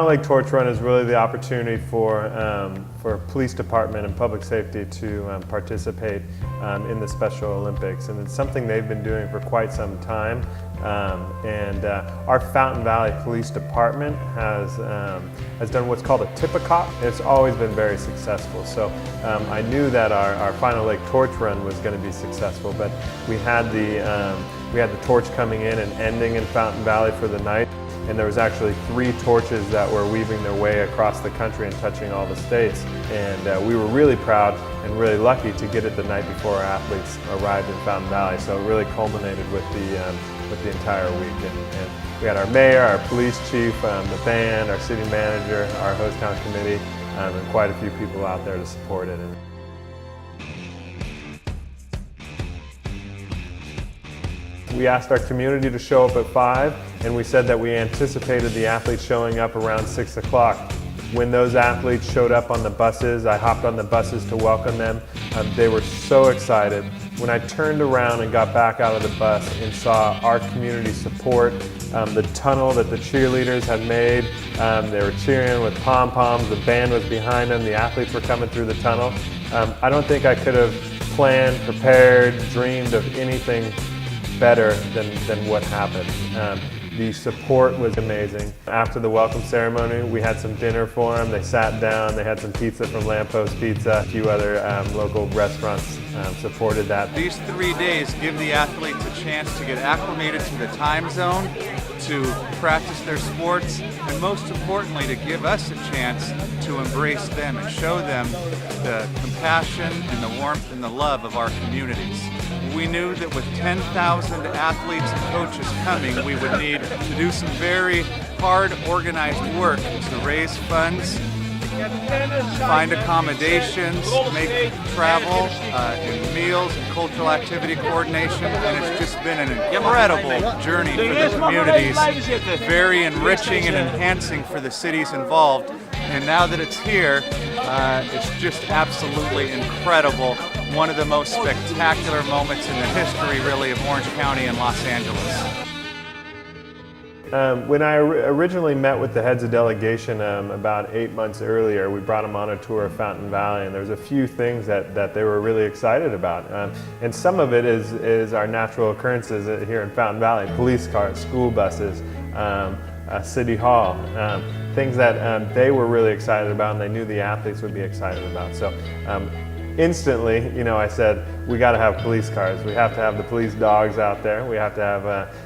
Lake Torch Run is really the opportunity for police department and public safety to participate in the Special Olympics, and it's something they've been doing for quite some time. Our Fountain Valley Police Department has done what's called a tip-a-cop. It's always been very successful. So I knew that our Final Lake Torch Run was going to be successful, but we had the torch coming in and ending in Fountain Valley for the night. And there was actually 3 torches that were weaving their way across the country and touching all the states. And we were really proud and really lucky to get it the night before our athletes arrived in Fountain Valley. So it really culminated with the entire week. And we had our mayor, our police chief, the band, our city manager, our host town committee, and quite a few people out there to support it. We asked our community to show up at 5, and we said that we anticipated the athletes showing up around 6 o'clock. When those athletes showed up on the buses, I hopped on the buses to welcome them. They were so excited. When I turned around and got back out of the bus and saw our community support, the tunnel that the cheerleaders had made, they were cheering with pom-poms, the band was behind them, the athletes were coming through the tunnel. I don't think I could have planned, prepared, dreamed of anything better than what happened. The support was amazing. After the welcome ceremony, we had some dinner for them. They sat down, they had some pizza from Lamppost Pizza. A few other local restaurants supported that. These 3 days give the athletes a chance to get acclimated to the time zone, to practice their sports, and most importantly, to give us a chance to embrace them and show them the compassion and the warmth and the love of our communities. We knew that with 10,000 athletes and coaches coming, we would need to do some very hard, organized work to raise funds, find accommodations, make travel and meals and cultural activity coordination, and it's just been an incredible journey for the communities, very enriching and enhancing for the cities involved. And now that it's here, it's just absolutely incredible. One of the most spectacular moments in the history, really, of Orange County and Los Angeles. When I originally met with the heads of delegation about 8 months earlier, we brought them on a tour of Fountain Valley, and there's a few things that they were really excited about. And some of it is our natural occurrences here in Fountain Valley: police cars, school buses, City Hall, things that they were really excited about and they knew the athletes would be excited about. So instantly, I said, we got to have police cars. We have to have the police dogs out there. We have to have,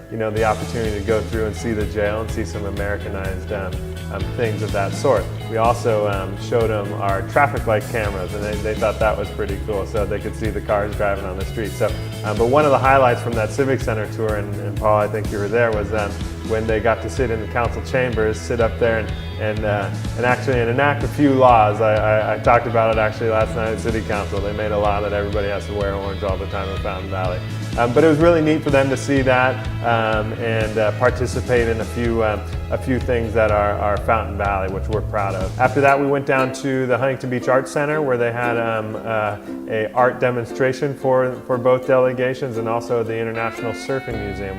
the opportunity to go through and see the jail and see some Americanized things of that sort. We also showed them our traffic light cameras, and they thought that was pretty cool, so they could see the cars driving on the street. So, but one of the highlights from that Civic Center tour, and Paul, I think you were there, was when they got to sit in the council chambers, sit up there and actually enact a few laws. I talked about it actually last night at City Council. They made a law that everybody has to wear orange all the time in Fountain Valley. But it was really neat for them to see that and participate in a few things that are Fountain Valley, which we're proud of. After that, we went down to the Huntington Beach Arts Center, where they had a art demonstration for both delegations, and also the International Surfing Museum,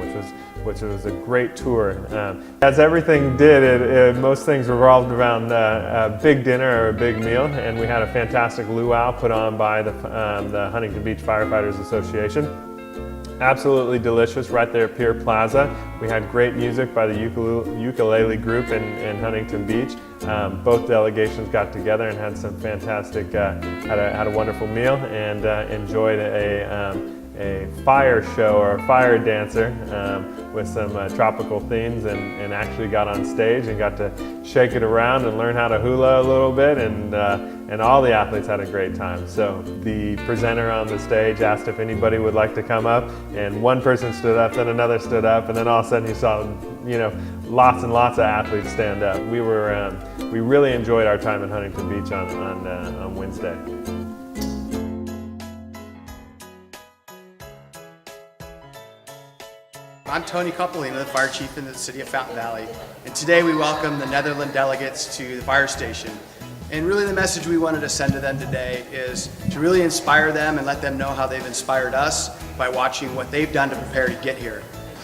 which was a great tour. As everything did, most things revolved around a big dinner or a big meal, and we had a fantastic luau put on by the Huntington Beach Firefighters Association. Absolutely delicious right there at Pier Plaza. We had great music by the ukulele group in Huntington Beach. Both delegations got together and had some fantastic, had a wonderful meal and enjoyed a fire show or a fire dancer with some tropical themes, and actually got on stage and got to shake it around and learn how to hula a little bit, and all the athletes had a great time. So the presenter on the stage asked if anybody would like to come up, and one person stood up, then another stood up, and then all of a sudden you saw lots and lots of athletes stand up. We really enjoyed our time in Huntington Beach on Wednesday. I'm Tony Coppolino, the fire chief in the city of Fountain Valley, and today we welcome the Netherlands delegates to the fire station. And really the message we wanted to send to them today is to really inspire them and let them know how they've inspired us by watching what they've done to prepare to get here.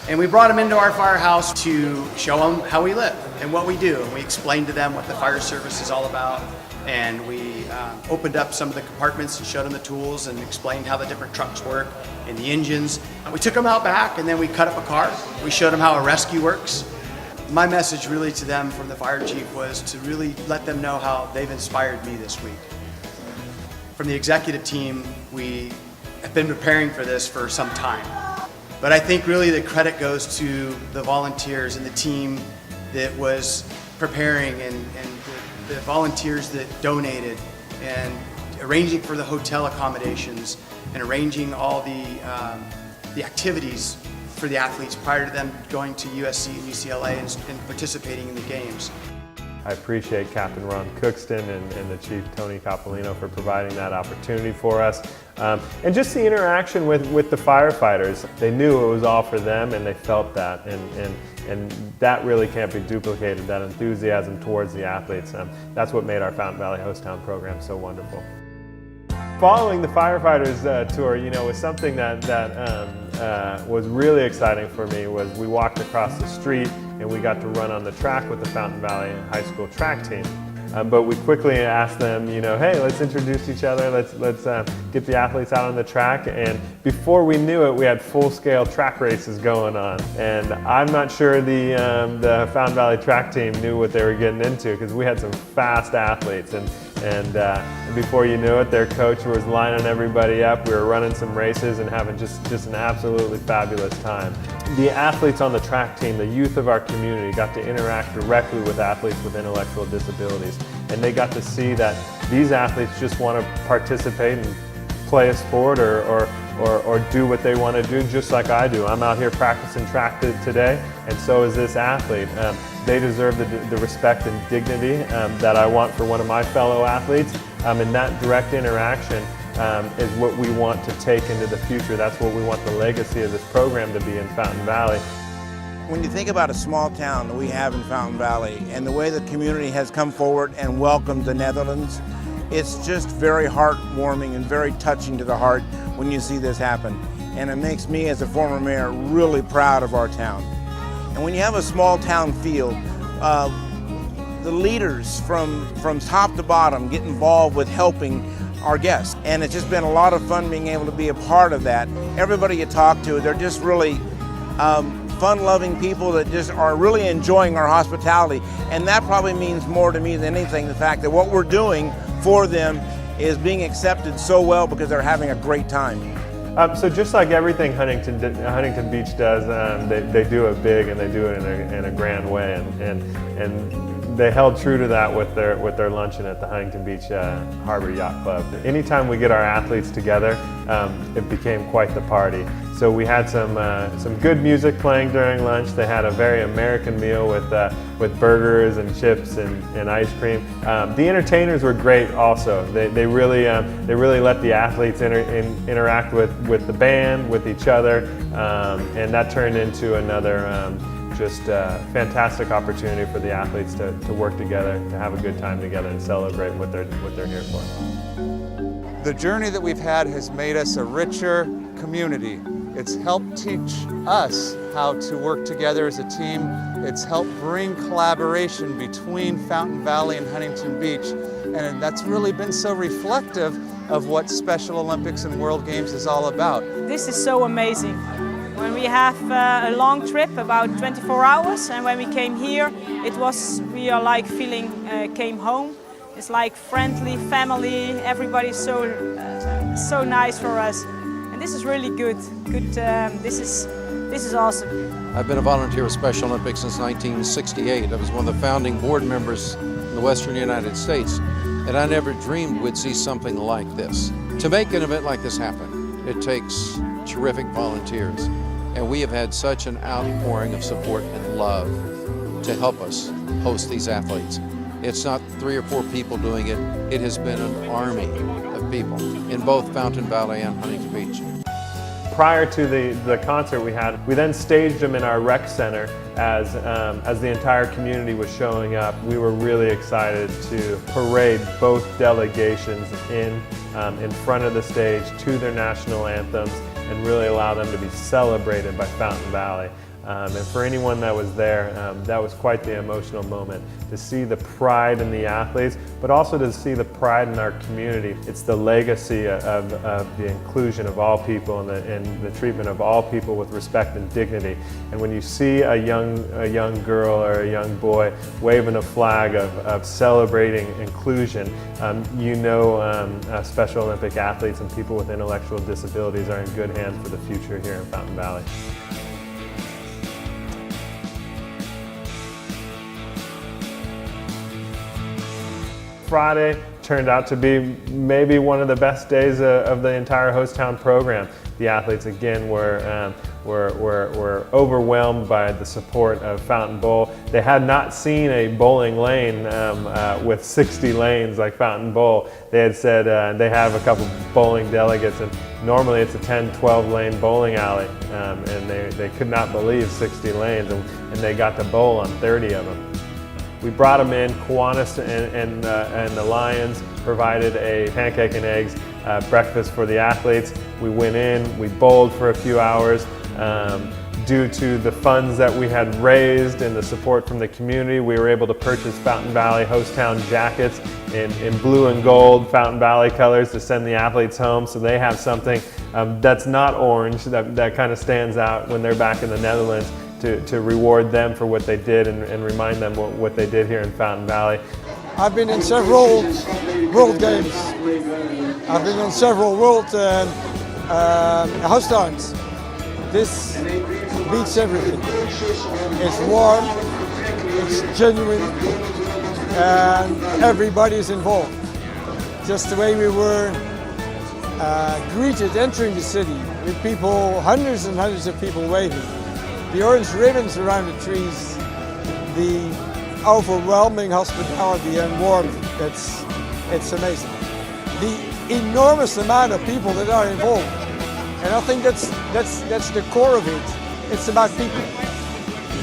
And we brought them into our firehouse to show them how we live and what we do. And we explained to them what the fire service is all about. And we opened up some of the compartments and showed them the tools and explained how the different trucks work and the engines. We took them out back and then we cut up a car. We showed them how a rescue works. My message really to them from the fire chief was to really let them know how they've inspired me this week. From the executive team, we have been preparing for this for some time. But I think really the credit goes to the volunteers and the team that was preparing and the volunteers that donated and arranging for the hotel accommodations and arranging all the activities for the athletes prior to them going to USC and UCLA and participating in the games. I appreciate Captain Ron Cookston and the Chief Tony Capolino for providing that opportunity for us. And just the interaction with the firefighters. They knew it was all for them and they felt that. And that really can't be duplicated, that enthusiasm towards the athletes. That's what made our Fountain Valley Host Town program so wonderful. Following the firefighters tour, was something that was really exciting for me. Was we walked across the street and we got to run on the track with the Fountain Valley High School track team. But we quickly asked them, hey, let's introduce each other, let's get the athletes out on the track. And before we knew it, we had full-scale track races going on. And I'm not sure the Fountain Valley track team knew what they were getting into, because we had some fast athletes. And before you knew it, their coach was lining everybody up. We were running some races and having just an absolutely fabulous time. The athletes on the track team, the youth of our community, got to interact directly with athletes with intellectual disabilities. And they got to see that these athletes just want to participate and play a sport or do what they want to do, just like I do. I'm out here practicing track today, and so is this athlete. They deserve the respect and dignity that I want for one of my fellow athletes, and that direct interaction is what we want to take into the future. That's what we want the legacy of this program to be in Fountain Valley. When you think about a small town that we have in Fountain Valley and the way the community has come forward and welcomed the Netherlands, it's just very heartwarming and very touching to the heart when you see this happen. And it makes me, as a former mayor, really proud of our town. And when you have a small town feel, the leaders from top to bottom get involved with helping our guests. And it's just been a lot of fun being able to be a part of that. Everybody you talk to, they're just really fun-loving people that just are really enjoying our hospitality. And that probably means more to me than anything, the fact that what we're doing for them is being accepted so well because they're having a great time. So just like everything Huntington Beach does, they do it big and they do it in a grand way, and they held true to that with their luncheon at the Huntington Beach Harbor Yacht Club. Anytime we get our athletes together, it became quite the party. So we had some good music playing during lunch. They had a very American meal with burgers and chips and ice cream. The entertainers were great also. They really let the athletes interact with the band, with each other, and that turned into another just fantastic opportunity for the athletes to work together, to have a good time together and celebrate what they're here for. The journey that we've had has made us a richer community. It's helped teach us how to work together as a team. It's helped bring collaboration between Fountain Valley and Huntington Beach, and that's really been so reflective of what Special Olympics and World Games is all about. This is so amazing. When we have a long trip, about 24 hours, and when we came here, we are like feeling came home. It's like friendly, family, everybody's so nice for us. And this is really good. This is awesome. I've been a volunteer with Special Olympics since 1968. I was one of the founding board members in the Western United States, and I never dreamed we'd see something like this. To make an event like this happen, it takes terrific volunteers. And we have had such an outpouring of support and love to help us host these athletes. It's not 3 or 4 people doing it. It has been an army of people in both Fountain Valley and Huntington Beach. Prior to the concert we then staged them in our rec center as the entire community was showing up. We were really excited to parade both delegations in front of the stage to their national anthems and really allow them to be celebrated by Fountain Valley. And for anyone that was there, that was quite the emotional moment, to see the pride in the athletes, but also to see the pride in our community. It's the legacy of the inclusion of all people and the treatment of all people with respect and dignity. And when you see a young girl or a young boy waving a flag of celebrating inclusion, you know Special Olympic athletes and people with intellectual disabilities are in good hands for the future here in Fountain Valley. Friday turned out to be maybe one of the best days of the entire host town program. The athletes again were overwhelmed by the support of Fountain Bowl. They had not seen a bowling lane with 60 lanes like Fountain Bowl. They had said they have a couple bowling delegates, and normally it's a 10, 12 lane bowling alley, and they could not believe 60 lanes, and they got to bowl on 30 of them. We brought them in. Kiwanis and the Lions provided a pancake and eggs breakfast for the athletes. We went in, we bowled for a few hours. Due to the funds that we had raised and the support from the community, we were able to purchase Fountain Valley Host Town jackets in blue and gold Fountain Valley colors to send the athletes home, so they have something that's not orange, that kind of stands out when they're back in the Netherlands, to reward them for what they did and remind them what they did here in Fountain Valley. I've been in several World Games. I've been on several World house towns. This beats everything. It's warm, it's genuine, and everybody is involved. Just the way we were greeted entering the city, with people, hundreds and hundreds of people waving. The orange ribbons around the trees, the overwhelming hospitality and warmth, it's amazing. The enormous amount of people that are involved, and I think that's the core of it. It's about people.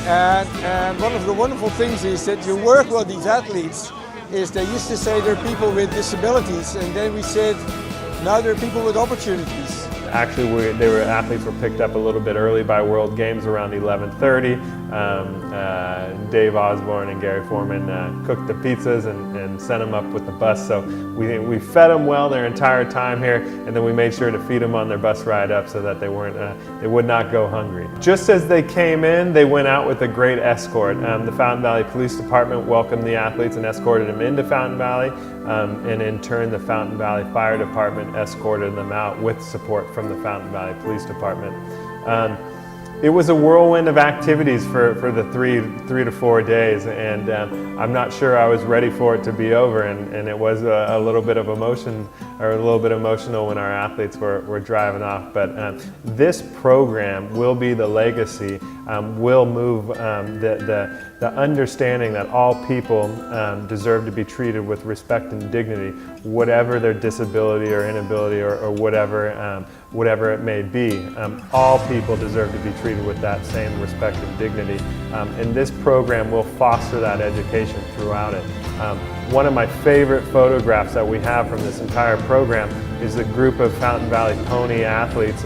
And one of the wonderful things is that you work with these athletes, is they used to say they're people with disabilities, and then we said, now they're people with opportunities. Actually, athletes were picked up a little bit early by World Games around 11:30. Dave Osborne and Gary Foreman cooked the pizzas and sent them up with the bus. So we fed them well their entire time here, and then we made sure to feed them on their bus ride up so that they would not go hungry. Just as they came in, they went out with a great escort. The Fountain Valley Police Department welcomed the athletes and escorted them into Fountain Valley. And in turn, the Fountain Valley Fire Department escorted them out with support from the Fountain Valley Police Department. It was a whirlwind of activities for the three to 4 days, and I'm not sure I was ready for it to be over, and it was a little bit of emotion, or a little bit emotional when our athletes were driving off. But this program will be the legacy, will move the understanding that all people deserve to be treated with respect and dignity, whatever their disability or inability or whatever it may be. All people deserve to be treated with that same respect and dignity. And this program will foster that education throughout it. One of my favorite photographs that we have from this entire program is a group of Fountain Valley Pony athletes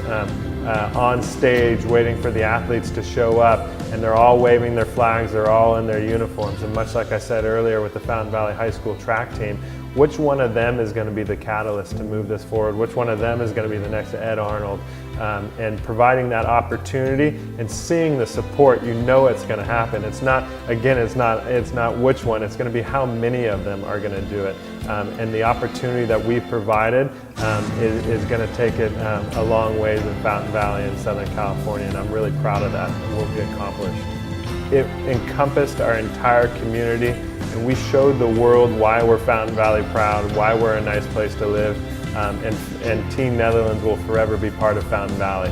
on stage waiting for the athletes to show up, and they're all waving their flags, they're all in their uniforms, and much like I said earlier with the Fountain Valley High School track team, which one of them is going to be the catalyst to move this forward? Which one of them is going to be the next Ed Arnold? And providing that opportunity and seeing the support, you know it's going to happen. It's not, again, it's not which one, it's going to be how many of them are going to do it. And the opportunity that we've provided is going to take it a long ways in Fountain Valley and Southern California, and I'm really proud of that and what we accomplished. It encompassed our entire community, and we showed the world why we're Fountain Valley proud, why we're a nice place to live, and Team Netherlands will forever be part of Fountain Valley.